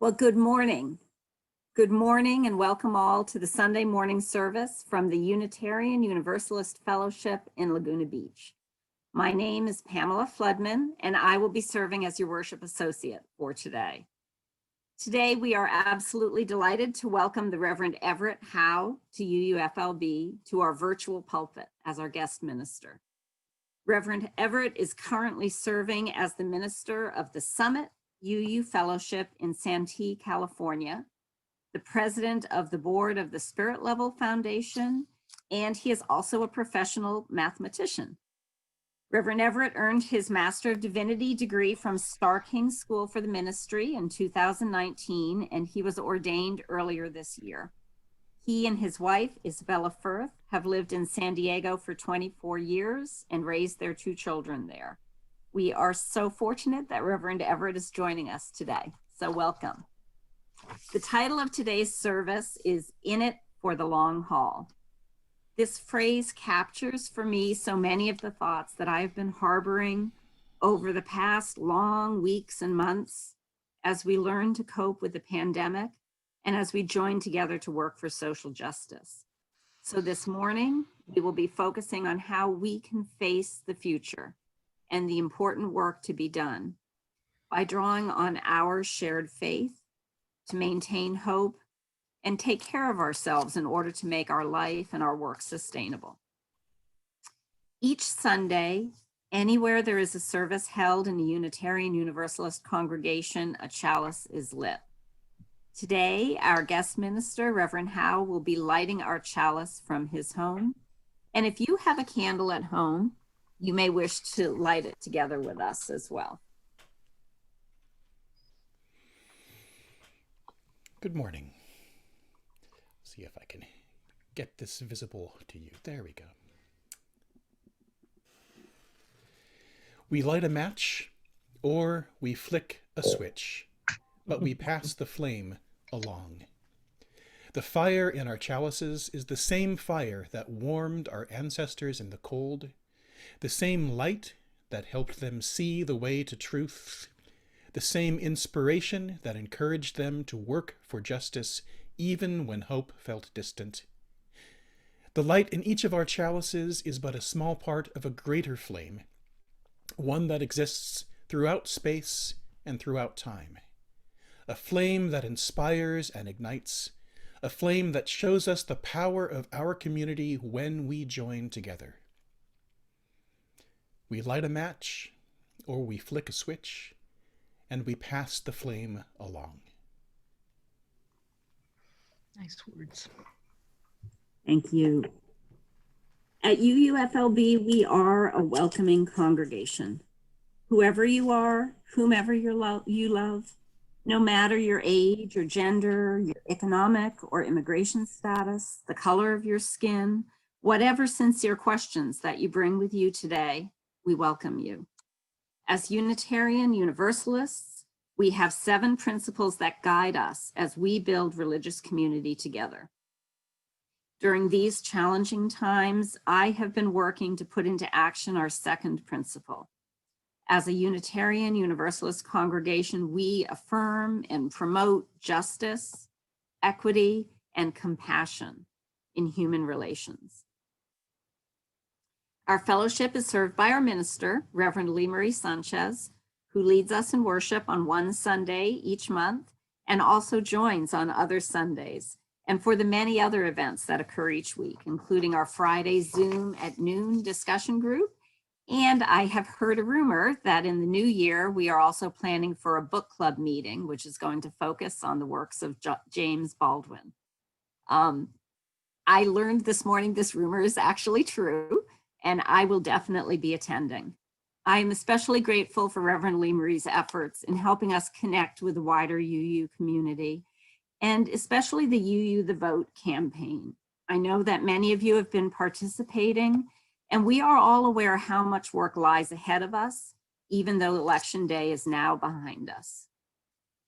Well, good morning. Good morning and welcome all to the Sunday morning service from the Unitarian Universalist Fellowship in Laguna Beach. My name is Pamela Floodman and I will be serving as your worship associate for today. Today, we are absolutely delighted to welcome the Reverend Everett Howe to UUFLB to our virtual pulpit as our guest minister. Reverend Everett is currently serving as the minister of the Summit UU Fellowship in Santee, California, the president of the board of the Spirit Level Foundation, and he is also a professional mathematician. Reverend Everett earned his Master of Divinity degree from Starr King School for the ministry in 2019, and he was ordained earlier this year. He and his wife, Isabella Furth, have lived in San Diego for 24 years and raised their 2 children there. We are so fortunate that Reverend Everett is joining us today, so welcome. The title of today's service is In It for the Long Haul. This phrase captures for me so many of the thoughts that I've been harboring over the past long weeks and months as we learn to cope with the pandemic and as we join together to work for social justice. So this morning, we will be focusing on how we can face the future and the important work to be done by drawing on our shared faith to maintain hope and take care of ourselves in order to make our life and our work sustainable. Each Sunday, anywhere there is a service held in a Unitarian Universalist congregation, a chalice is lit. Today, our guest minister, Reverend Howe, will be lighting our chalice from his home. And if you have a candle at home, you may wish to light it together with us as well. Good morning. See if I can get this visible to you. There we go. We light a match or we flick a switch, but we pass the flame along. The fire in our chalices is the same fire that warmed our ancestors in the cold, the same light that helped them see the way to truth, the same inspiration that encouraged them to work for justice even when hope felt distant. The light in each of our chalices is but a small part of a greater flame, one that exists throughout space and throughout time. A flame that inspires and ignites, a flame that shows us the power of our community when we join together. We light a match, or we flick a switch, and we pass the flame along. Nice words. Thank you. At UUFLB, we are a welcoming congregation. Whoever you are, whomever you love, no matter your age or gender, your economic or immigration status, the color of your skin, whatever sincere questions that you bring with you today, we welcome you. As Unitarian Universalists, we have 7 principles that guide us as we build religious community together. During these challenging times, I have been working to put into action our 2nd principle. As a Unitarian Universalist congregation, we affirm and promote justice, equity, and compassion in human relations. Our fellowship is served by our minister, Reverend Lee Marie Sanchez, who leads us in worship on one Sunday each month and also joins on other Sundays and for the many other events that occur each week, including our Friday Zoom at noon discussion group. And I have heard a rumor that in the new year, we are also planning for a book club meeting, which is going to focus on the works of James Baldwin. I learned this morning this rumor is actually true, and I will definitely be attending. I am especially grateful for Reverend Lee Marie's efforts in helping us connect with the wider UU community, and especially the UU The Vote campaign. I know that many of you have been participating, and we are all aware how much work lies ahead of us, even though Election Day is now behind us.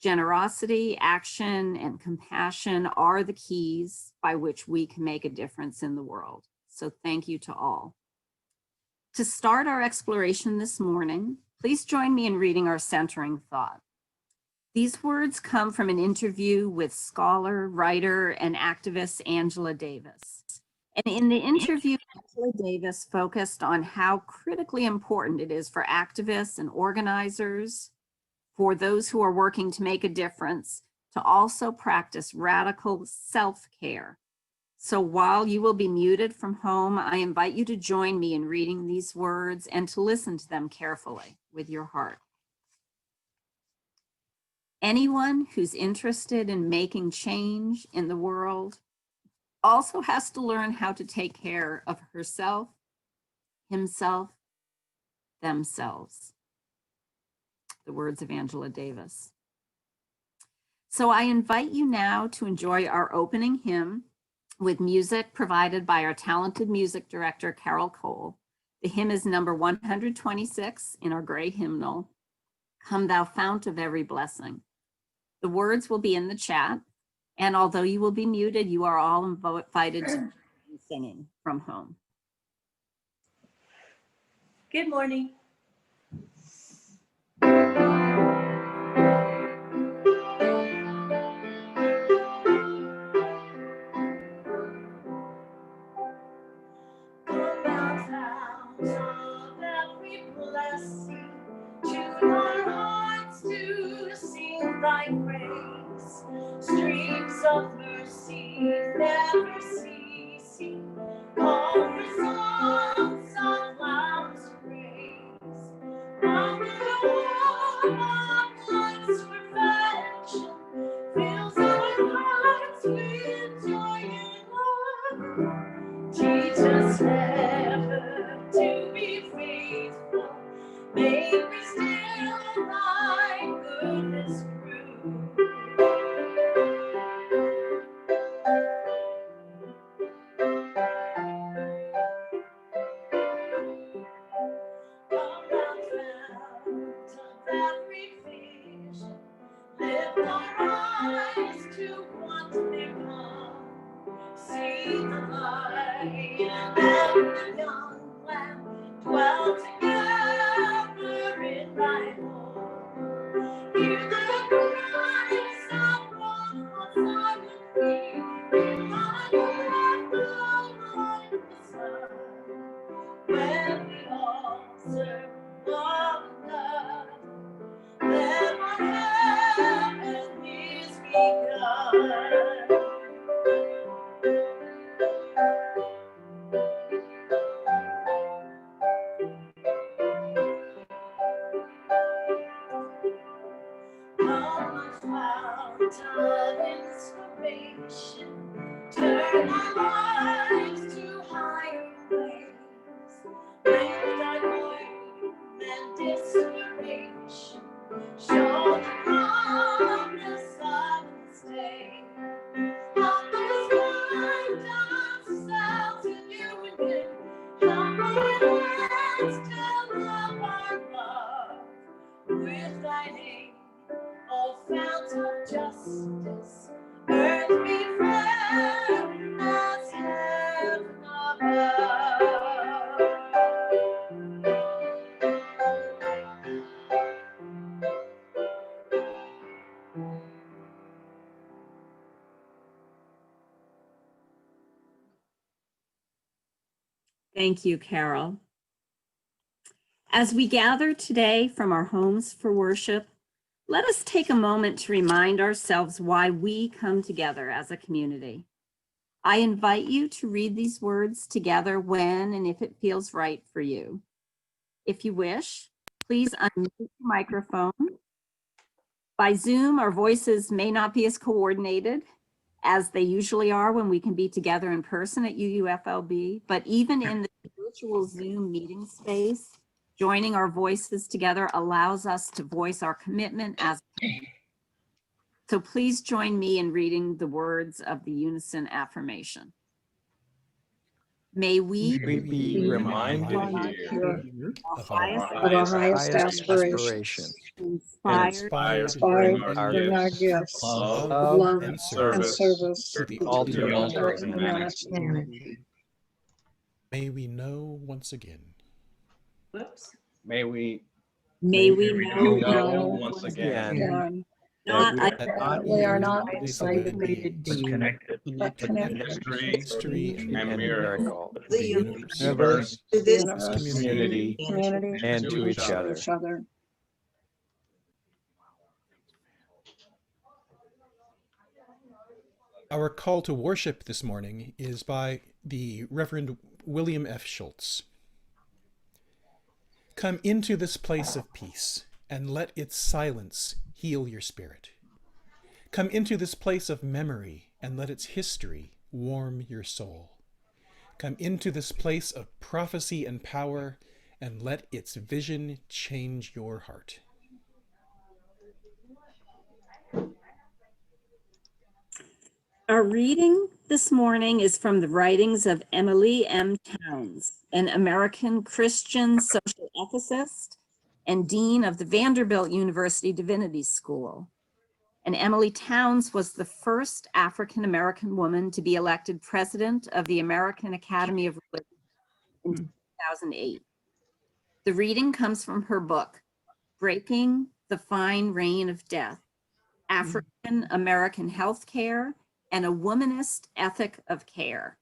Generosity, action, and compassion are the keys by which we can make a difference in the world. So thank you to all. To start our exploration this morning, please join me in reading our centering thought. These words come from an interview with scholar, writer, and activist Angela Davis. And in the interview, Angela Davis focused on how critically important it is for activists and organizers, for those who are working to make a difference, to also practice radical self-care. So while you will be muted from home, I invite you to join me in reading these words and to listen to them carefully with your heart. Anyone who's interested in making change in the world also has to learn how to take care of herself, himself, themselves. The words of Angela Davis. So I invite you now to enjoy our opening hymn with music provided by our talented music director, Carol Cole. The hymn is number 126 in our gray hymnal, Come Thou Fount of Every Blessing. The words will be in the chat, and although you will be muted, you are all invited to be singing from home. Good morning. Thy praise, streams of mercy never ceasing, call for songs of loudest praise. From the womb of life's perfection, fills our hearts with joy and love. Teach us never to be faithful, make me still thy goodness prove. Come thou fount of every vision, lift our eyes to what may come. See the lion and the young lamb dwell together in thy home. Hear the cries of wrathful silent feet, in thy love flow like the sun. When we all serve one another, then our heaven is begun. Come, fount of inspiration, turn our lives to higher ways. Lift our gloom and inspiration, show the promise of this day. Help us find ourselves in union, help our hands to love our love with thy name. O fount of justice, earth be fair as heaven above. Thank you, Carol. As we gather today from our homes for worship, let us take a moment to remind ourselves why we come together as a community. I invite you to read these words together when and if it feels right for you. If you wish, please unmute your microphone. By Zoom, our voices may not be as coordinated as they usually are when we can be together in person at UUFLB, but even in the virtual Zoom meeting space, joining our voices together allows us to voice our commitment as a community. So please join me in reading the words of the unison affirmation. May we be reminded here Of our highest aspiration, inspired inspired bring our our gifts gifts of of love and and service service to the to ultimate the altar of ultimate humanity. May we know once again. Whoops. May we May we know know once again again Again, Not We are not isolated beings, beings, connected but connected history and miracle of the universe. universe, to This this community community and to each other. Our call to worship this morning is by the Reverend William F. Schultz. Come into this place of peace, and let its silence heal your spirit. Come into this place of memory, and let its history warm your soul. Come into this place of prophecy and power, and let its vision change your heart. Our reading this morning is from the writings of Emily M. Towns, an American Christian social ethicist and dean of the Vanderbilt University Divinity School. And Emily Towns was the first African-American woman to be elected president of the American Academy of Religion in 2008. The reading comes from her book, Breaking the Fine Reign of Death, African-American Healthcare and a Womanist Ethic of Care.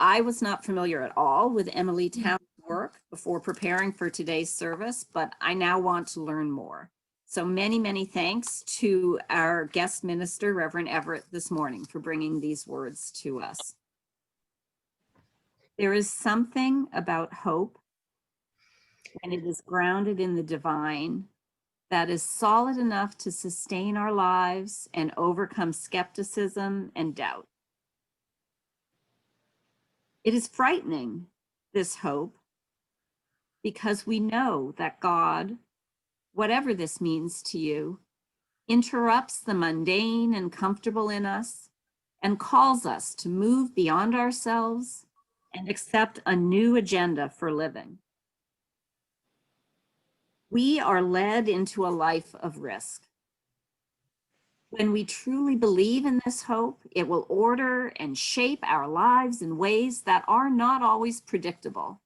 I was not familiar at all with Emily Towns' work before preparing for today's service, but I now want to learn more. So many, many thanks to our guest minister, Reverend Everett, this morning for bringing these words to us. There is something about hope when it is grounded in the divine that is solid enough to sustain our lives and overcome skepticism and doubt. It is frightening, this hope, because we know that God, whatever this means to you, interrupts the mundane and comfortable in us and calls us to move beyond ourselves and accept a new agenda for living. We are led into a life of risk. When we truly believe in this hope, it will order and shape our lives in ways that are not always predictable,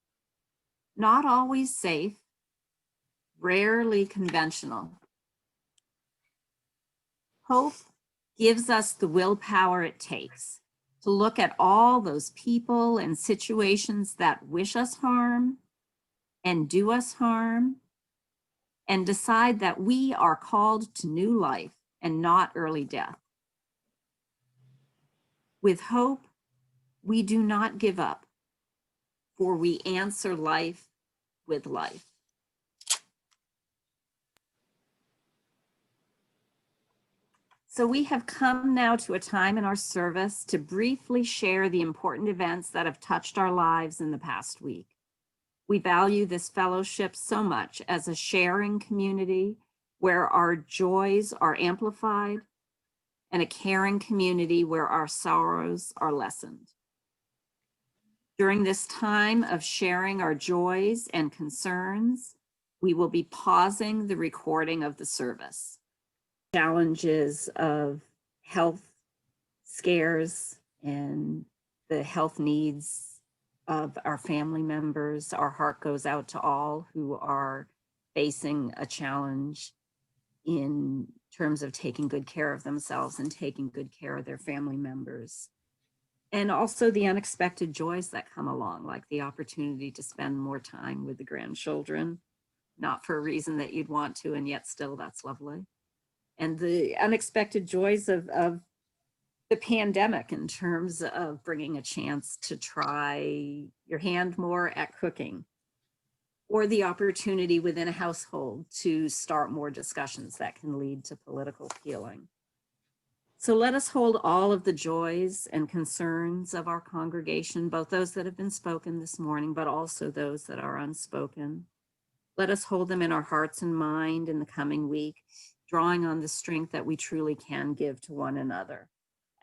not always safe, rarely conventional. Hope gives us the willpower it takes to look at all those people and situations that wish us harm and do us harm, and decide that we are called to new life and not early death. With hope, we do not give up, for we answer life with life. So we have come now to a time in our service to briefly share the important events that have touched our lives in the past week. We value this fellowship so much as a sharing community where our joys are amplified and a caring community where our sorrows are lessened. During this time of sharing our joys and concerns, we will be pausing the recording of the service. Challenges of health scares and the health needs of our family members. Our heart goes out to all who are facing a challenge in terms of taking good care of themselves and taking good care of their family members. And also the unexpected joys that come along, like the opportunity to spend more time with the grandchildren, not for a reason that you'd want to, and yet still that's lovely. And the unexpected joys of the pandemic in terms of bringing a chance to try your hand more at cooking, or the opportunity within a household to start more discussions that can lead to political healing. So let us hold all of the joys and concerns of our congregation, both those that have been spoken this morning, but also those that are unspoken. Let us hold them in our hearts and mind in the coming week, drawing on the strength that we truly can give to one another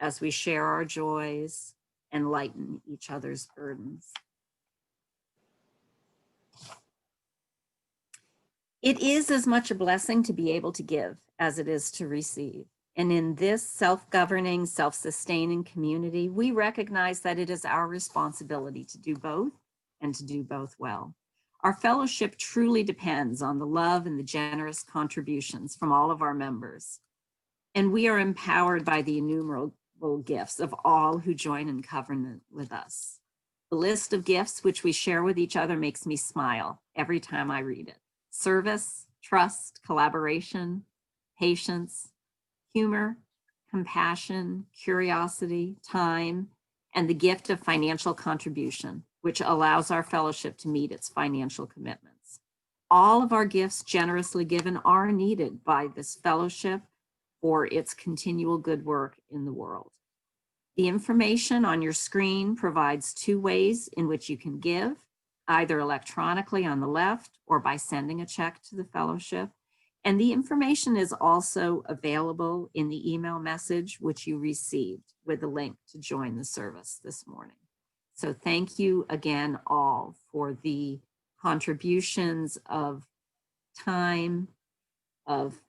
as we share our joys and lighten each other's burdens. It is as much a blessing to be able to give as it is to receive. And in this self-governing, self-sustaining community, we recognize that it is our responsibility to do both and to do both well. Our fellowship truly depends on the love and the generous contributions from all of our members. And we are empowered by the innumerable gifts of all who join in covenant with us. The list of gifts which we share with each other makes me smile every time I read it. Service, trust, collaboration, patience, humor, compassion, curiosity, time, and the gift of financial contribution, which allows our fellowship to meet its financial commitments. All of our gifts generously given are needed by this fellowship for its continual good work in the world. The information on your screen provides 2 ways in which you can give, either electronically on the left or by sending a check to the fellowship. And the information is also available in the email message which you received with a link to join the service this morning. So thank you again all for the contributions of time, of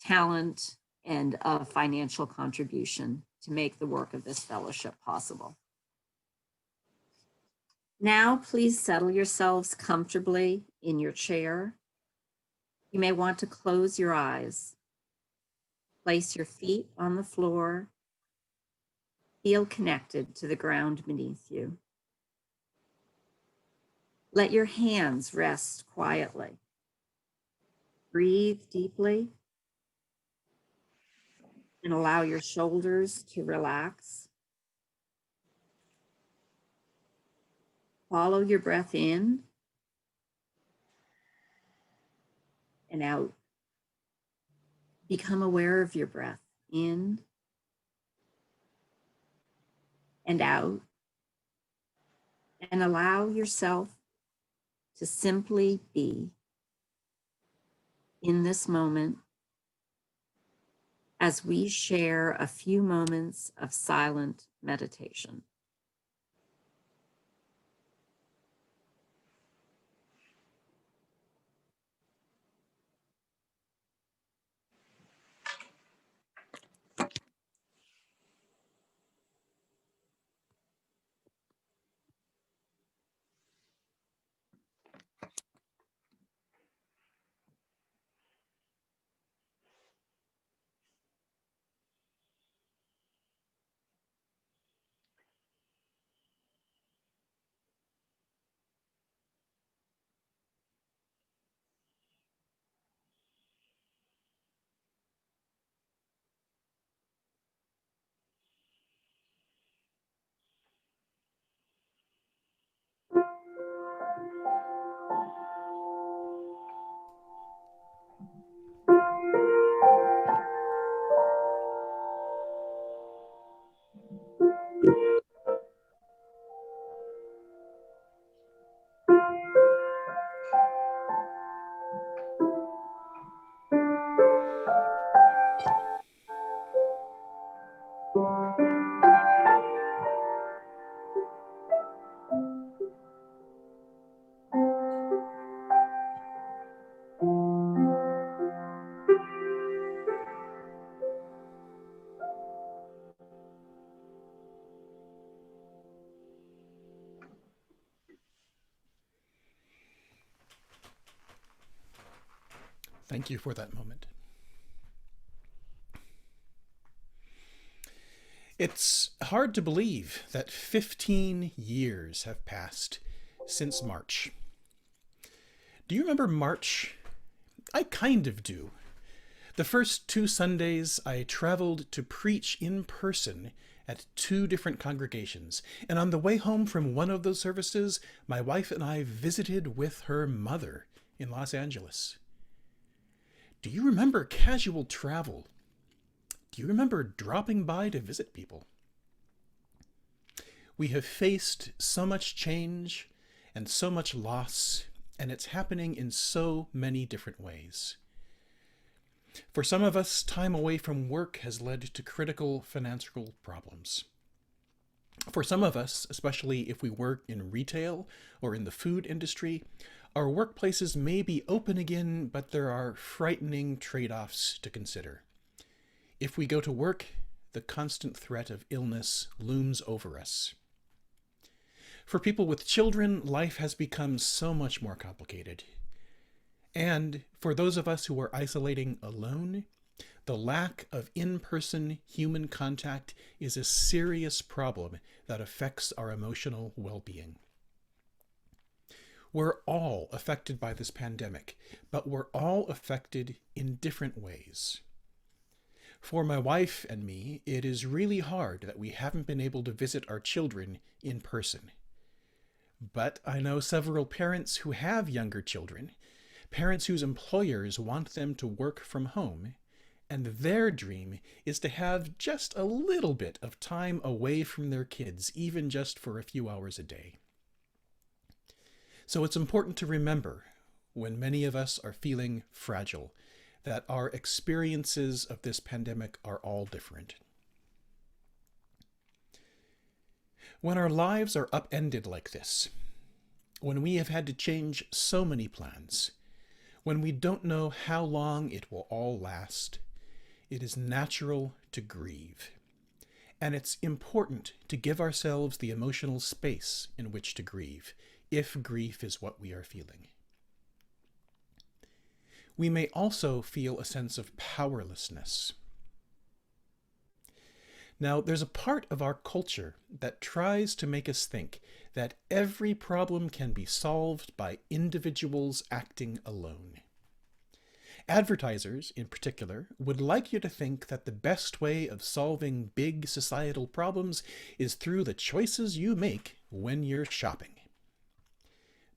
talent, and of financial contribution to make the work of this fellowship possible. Now, please settle yourselves comfortably in your chair. You may want to close your eyes. Place your feet on the floor. Feel connected to the ground beneath you. Let your hands rest quietly. Breathe deeply and allow your shoulders to relax. Follow your breath in and out. Become aware of your breath in and out, and allow yourself to simply be in this moment as we share a few moments of silent meditation. Thank you for that moment. It's hard to believe that 15 years have passed since March. Do you remember March? I kind of do. The first 2 Sundays, I traveled to preach in person at 2 different congregations, and on the way home from one of those services, my wife and I visited with her mother in Los Angeles. Do you remember casual travel? Do you remember dropping by to visit people? We have faced so much change and so much loss, and it's happening in so many different ways. For some of us, time away from work has led to critical financial problems. For some of us, especially if we work in retail or in the food industry, our workplaces may be open again, but there are frightening trade-offs to consider. If we go to work, the constant threat of illness looms over us. For people with children, life has become so much more complicated. And for those of us who are isolating alone, The lack of in-person human contact is a serious problem that affects our emotional well-being. We're all affected by this pandemic, but we're all affected in different ways. For my wife and me, it is really hard that we haven't been able to visit our children in person. But I know several parents who have younger children, parents whose employers want them to work from home, and their dream is to have just a little bit of time away from their kids, even just for a few hours a day. So it's important to remember, when many of us are feeling fragile, that our experiences of this pandemic are all different. When our lives are upended like this, when we have had to change so many plans, when we don't know how long it will all last, it is natural to grieve. And it's important to give ourselves the emotional space in which to grieve, if grief is what we are feeling. We may also feel a sense of powerlessness. Now, there's a part of our culture that tries to make us think that every problem can be solved by individuals acting alone. Advertisers, in particular, would like you to think that the best way of solving big societal problems is through the choices you make when you're shopping.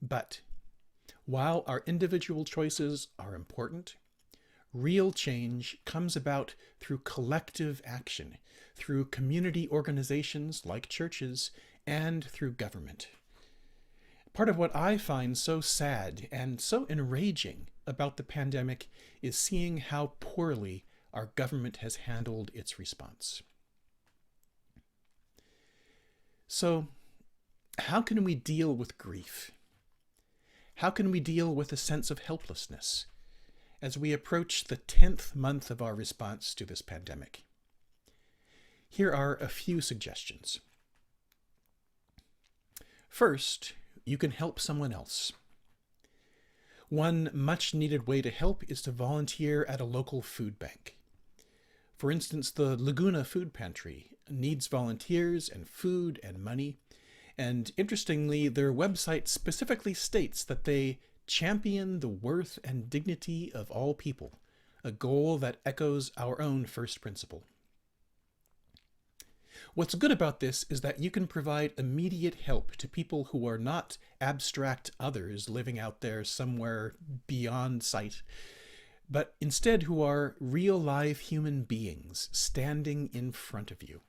But while our individual choices are important, real change comes about through collective action, through community organizations like churches, and through government. Part of what I find so sad and so enraging about the pandemic is seeing how poorly our government has handled its response. So, how can we deal with grief? How can we deal with a sense of helplessness as we approach the 10th month of our response to this pandemic? Here are a few suggestions. First, you can help someone else. One much needed way to help is to volunteer at a local food bank. For instance, the Laguna Food Pantry needs volunteers and food and money. And interestingly, their website specifically states that they champion the worth and dignity of all people, a goal that echoes our own first principle. What's good about this is that you can provide immediate help to people who are not abstract others living out there somewhere beyond sight, but instead who are real live human beings standing in front of you.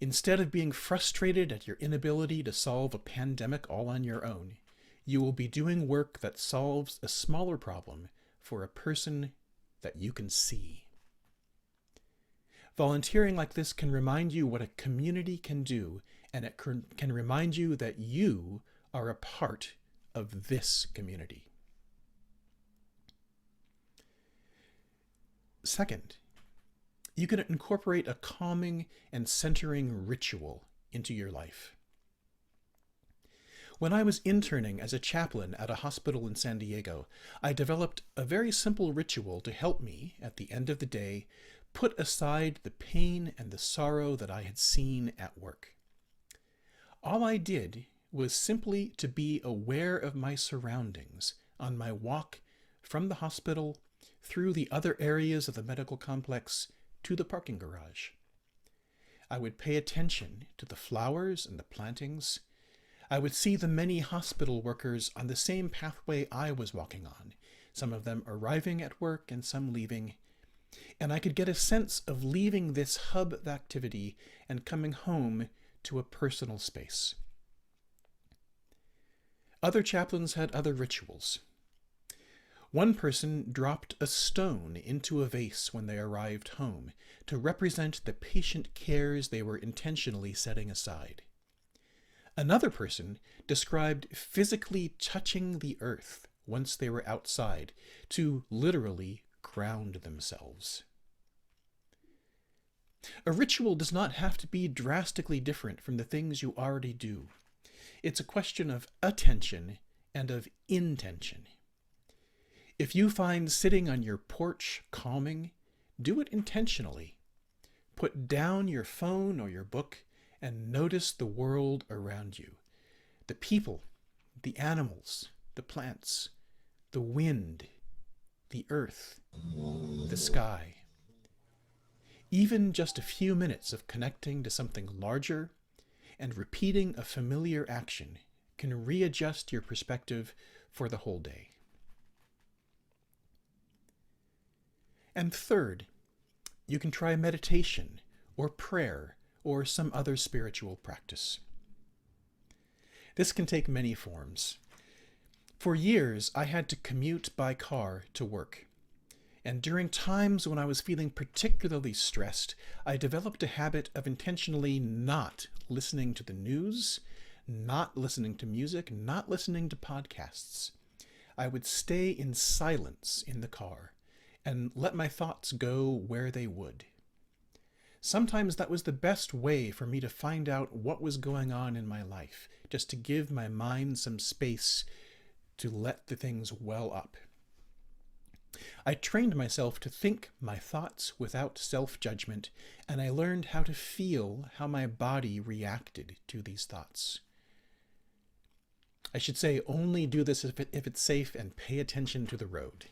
Instead of being frustrated at your inability to solve a pandemic all on your own, you will be doing work that solves a smaller problem for a person that you can see. Volunteering like this can remind you what a community can do, and it can remind you that you are a part of this community. Second, you can incorporate a calming and centering ritual into your life. When I was interning as a chaplain at a hospital in San Diego, I developed a very simple ritual to help me, at the end of the day, put aside the pain and the sorrow that I had seen at work. All I did was simply to be aware of my surroundings on my walk from the hospital through the other areas of the medical complex to the parking garage. I would pay attention to the flowers and the plantings. I would see the many hospital workers on the same pathway I was walking on, some of them arriving at work and some leaving, and I could get a sense of leaving this hub of activity and coming home to a personal space. Other chaplains had other rituals. One person dropped a stone into a vase when they arrived home to represent the patient cares they were intentionally setting aside. Another person described physically touching the earth once they were outside to literally ground themselves. A ritual does not have to be drastically different from the things you already do. It's a question of attention and of intention. If you find sitting on your porch calming, do it intentionally. Put down your phone or your book and notice the world around you. The people, the animals, the plants, the wind, the earth, the sky. Even just a few minutes of connecting to something larger and repeating a familiar action can readjust your perspective for the whole day. And third, you can try meditation or prayer or some other spiritual practice. This can take many forms. For years, I had to commute by car to work. And during times when I was feeling particularly stressed, I developed a habit of intentionally not listening to the news, not listening to music, not listening to podcasts. I would stay in silence in the car and let my thoughts go where they would. Sometimes that was the best way for me to find out what was going on in my life, just to give my mind some space to let the things well up. I trained myself to think my thoughts without self-judgment, and I learned how to feel how my body reacted to these thoughts. I should say only do this if it's safe and pay attention to the road.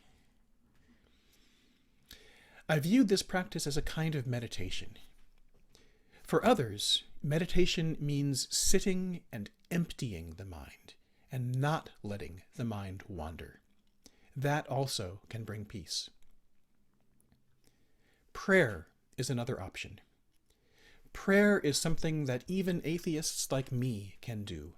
I viewed this practice as a kind of meditation. For others, meditation means sitting and emptying the mind and not letting the mind wander. That also can bring peace. Prayer is another option. Prayer is something that even atheists like me can do.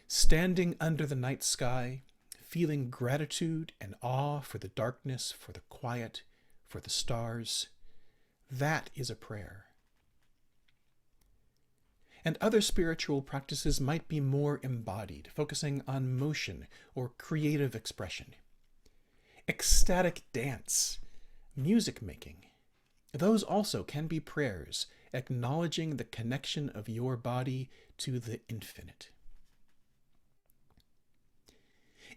Standing under the night sky, feeling gratitude and awe for the darkness, for the quiet, for the stars, that is a prayer. And other spiritual practices might be more embodied, focusing on motion or creative expression. Ecstatic dance, music making, those also can be prayers, acknowledging the connection of your body to the infinite.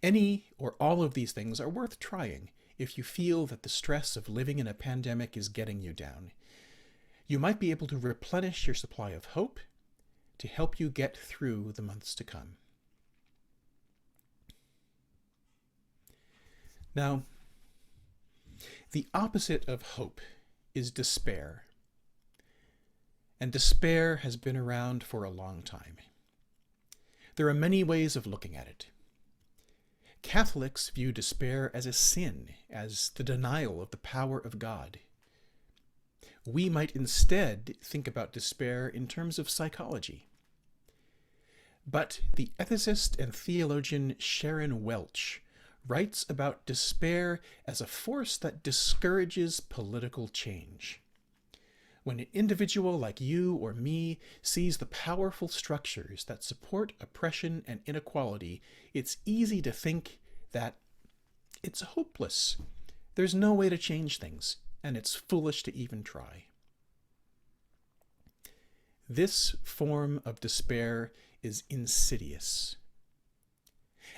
Any or all of these things are worth trying if you feel that the stress of living in a pandemic is getting you down. You might be able to replenish your supply of hope to help you get through the months to come. Now, the opposite of hope is despair. And despair has been around for a long time. There are many ways of looking at it. Catholics view despair as a sin, as the denial of the power of God. We might instead think about despair in terms of psychology. But the ethicist and theologian Sharon Welch writes about despair as a force that discourages political change. When an individual like you or me sees the powerful structures that support oppression and inequality, it's easy to think that it's hopeless. There's no way to change things, and it's foolish to even try. This form of despair is insidious.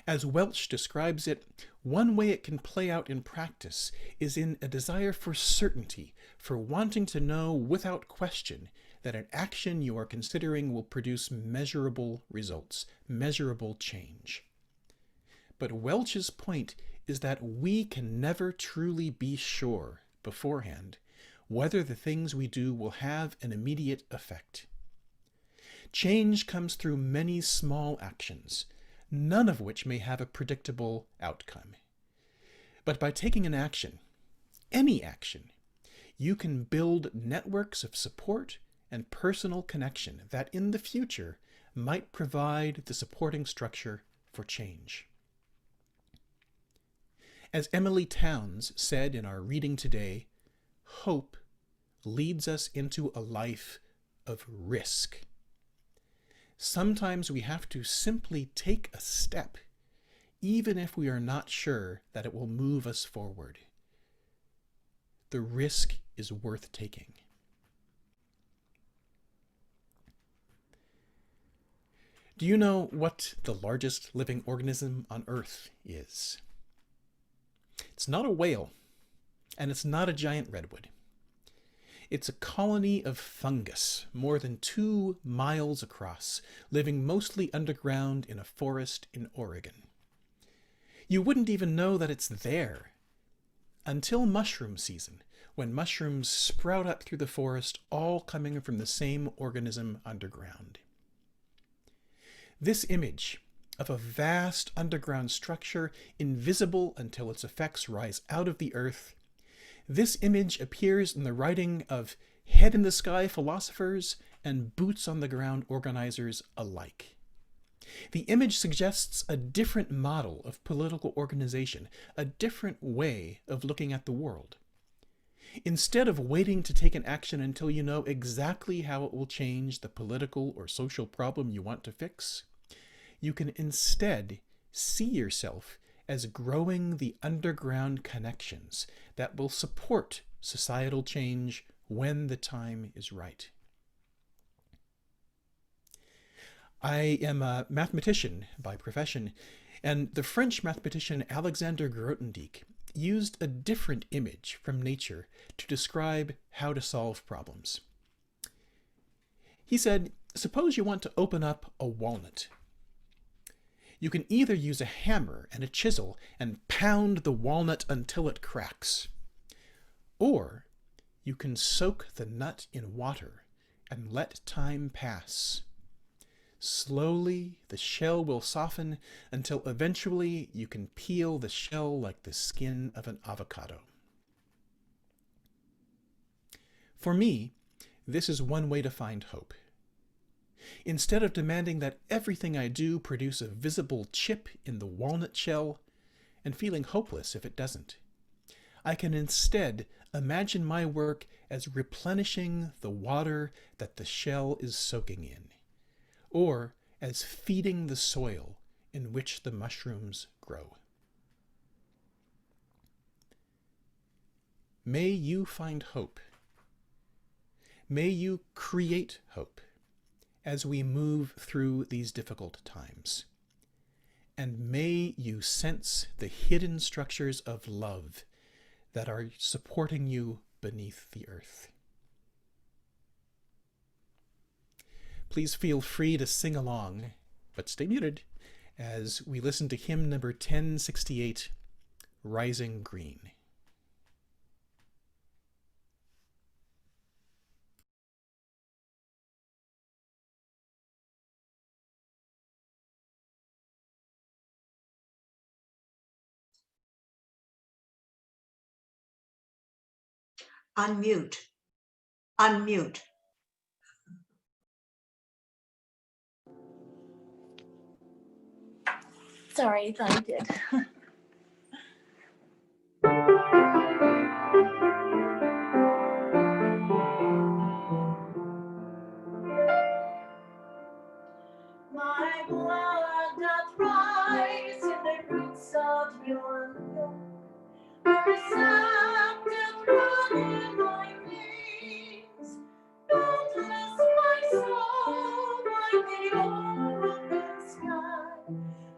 As Welch describes it, one way it can play out in practice is in a desire for certainty, for wanting to know without question that an action you are considering will produce measurable results, measurable change. But Welch's point is that we can never truly be sure beforehand whether the things we do will have an immediate effect. Change comes through many small actions, none of which may have a predictable outcome. But by taking an action, any action, you can build networks of support and personal connection that in the future might provide the supporting structure for change. As Emily Towns said in our reading today, hope leads us into a life of risk. Sometimes we have to simply take a step, even if we are not sure that it will move us forward. The risk is worth taking. Do you know what the largest living organism on Earth is? It's not a whale. and it's not a giant redwood. It's a colony of fungus, more than 2 miles across, living mostly underground in a forest in Oregon. You wouldn't even know that it's there until mushroom season, when mushrooms sprout up through the forest, all coming from the same organism underground. This image of a vast underground structure, invisible until its effects rise out of the earth, this image appears in the writing of head-in-the-sky philosophers and boots-on-the-ground organizers alike. The image suggests a different model of political organization, a different way of looking at the world. Instead of waiting to take an action until you know exactly how it will change the political or social problem you want to fix, you can instead see yourself as growing the underground connections that will support societal change when the time is right. I am a mathematician by profession, and the French mathematician Alexander Grothendieck used a different image from nature to describe how to solve problems. He said, suppose you want to open up a walnut. You can either use a hammer and a chisel and pound the walnut until it cracks, or you can soak the nut in water and let time pass. Slowly, the shell will soften until eventually you can peel the shell like the skin of an avocado. For me, this is one way to find hope. Instead of demanding that everything I do produce a visible chip in the walnut shell and feeling hopeless if it doesn't, I can instead imagine my work as replenishing the water that the shell is soaking in, or as feeding the soil in which the mushrooms grow. May you find hope. May you create hope as we move through these difficult times. And may you sense the hidden structures of love that are supporting you beneath the earth. Please feel free to sing along, but stay muted as we listen to hymn number 1068, Rising Green. Unmute. Unmute. Sorry, I thought I did. My blood doth rise in the roots of your milk. Where sap doth run in my veins. Boundless my soul like the open sky,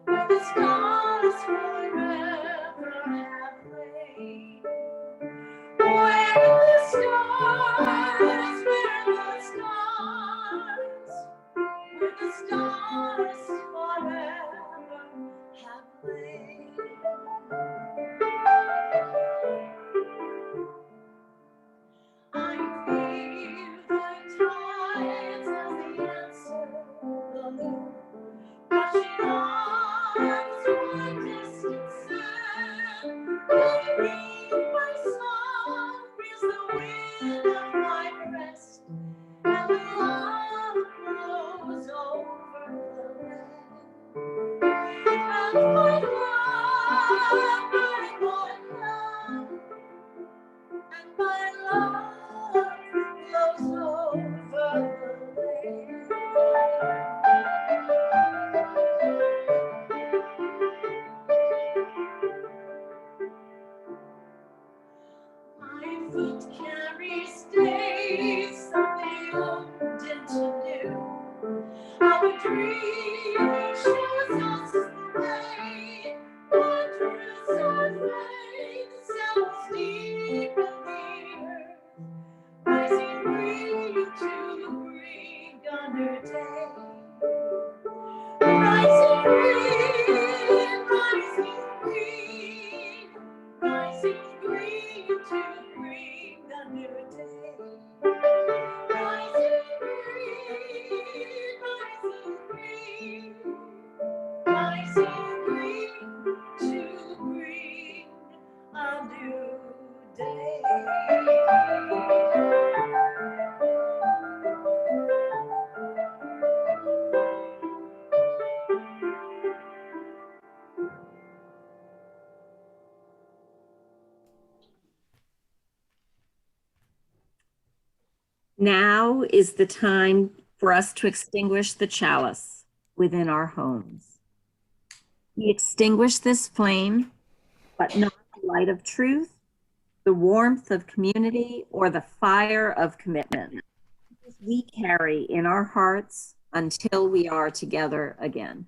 where the stars forever have lain. Where the stars, where the stars forever have lain. I feel the tides of the answer, the moon, rushing on through a distant sand. Beneath my song is the wind of my breast, and the love blows over the land. And my love, and my love blows over the land. My foot carries stains of the old into new. Our dream shows us the way. What truths are faith, sells deep to bring a new day. Rising green, rising green to bring a new day. Now is the time for us to extinguish the chalice within our homes. We extinguish this flame, but not the light of truth, the warmth of community, or the fire of commitment we carry in our hearts until we are together again.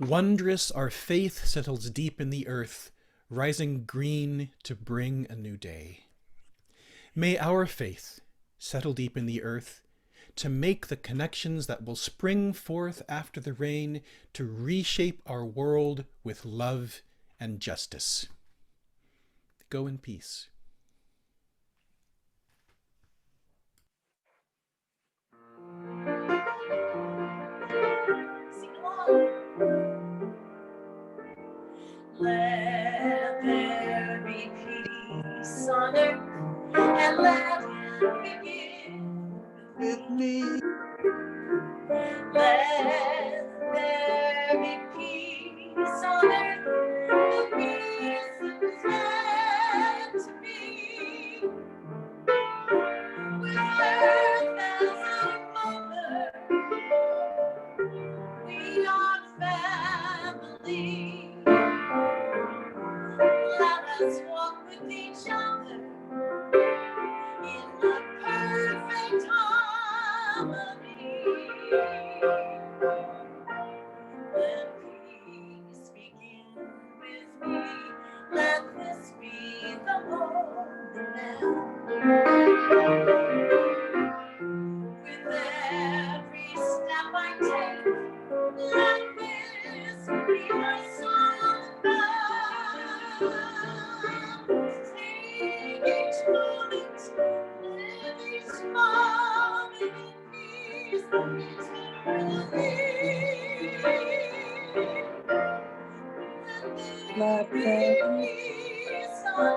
Wondrous our faith settles deep in the earth, rising green to bring a new day. May our faith settle deep in the earth to make the connections that will spring forth after the rain to reshape our world with love and justice. Go in peace. Sing along. Let there be peace on earth, and let it begin with me. Let there be peace on earth, the peace that was meant to be. With earth as our mother, we are family. Let us walk with each other in the perfect harmony. Let peace begin with me. Let this be the moment now. With every step I take, let this be my song now. Take each moment, live each moment in peace eternally. Let there be peace on